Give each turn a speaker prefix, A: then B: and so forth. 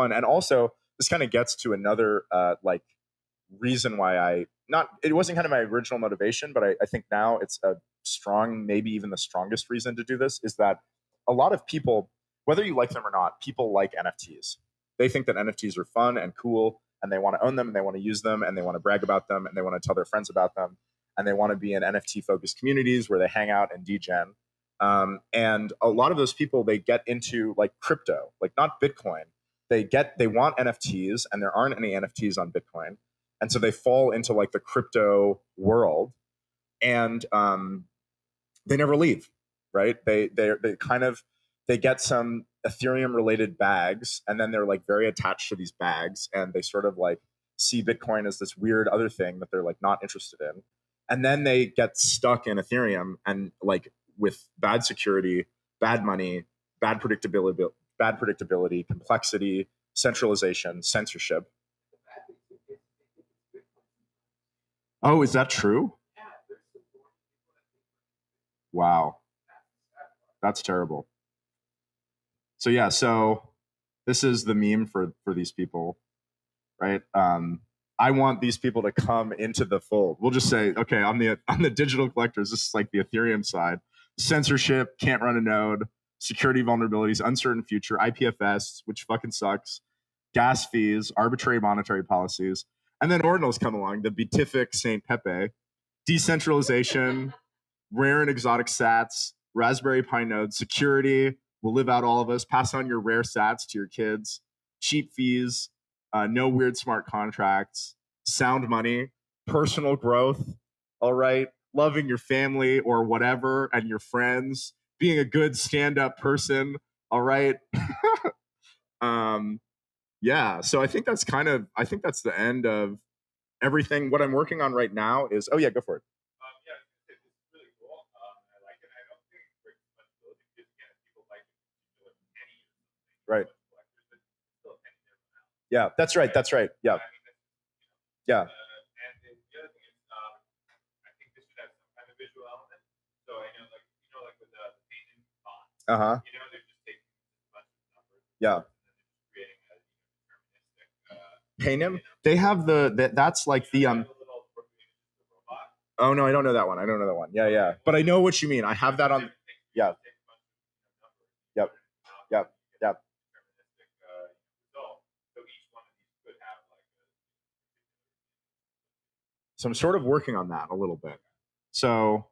A: fun. And also, this kind of gets to another like reason why it wasn't kind of my original motivation, but I think now it's a strong, maybe even the strongest reason to do this, is that a lot of people, whether you like them or not, people like NFTs. They think that NFTs are fun and cool, and they want to own them, and they want to use them, and they want to brag about them, and they want to tell their friends about them, and they want to be in NFT focused communities where they hang out and degen. And a lot of those people, they get into like crypto, like not Bitcoin. They want NFTs, and there aren't any NFTs on Bitcoin, and so they fall into like the crypto world, and they never leave, right? They kind of, they get some Ethereum related bags, and then they're like very attached to these bags, and they sort of like see Bitcoin as this weird other thing that they're like not interested in, and then they get stuck in Ethereum, and like with bad security, bad money, bad predictability, complexity, centralization, censorship. Oh, is that true? Wow, that's terrible. So yeah, so this is the meme for these people, right? I want these people to come into the fold. We'll just say, okay, on the digital collectors, this is like the Ethereum side. Censorship, can't run a node, security vulnerabilities, uncertain future, IPFS, which fucking sucks, gas fees, arbitrary monetary policies, and then Ordinals come along, the beatific Saint Pepe, decentralization, rare and exotic sats, Raspberry Pi nodes, security will live out all of us. Pass on your rare sats to your kids. Cheap fees, no weird smart contracts, sound money, personal growth. All right, loving your family or whatever and your friends, being a good stand-up person. All right. um, yeah. So I think that's the end of everything. What I'm working on right now is, oh yeah, go for it. Right. Yeah, that's right. That's right. Yeah. Yeah. Uh huh. Yeah. Paynim. They have that's like the Oh no, I don't know that one. I don't know that one. Yeah, yeah. But I know what you mean. I have that on. Yeah. Yep. Yep. Yep. So I'm sort of working on that a little bit. So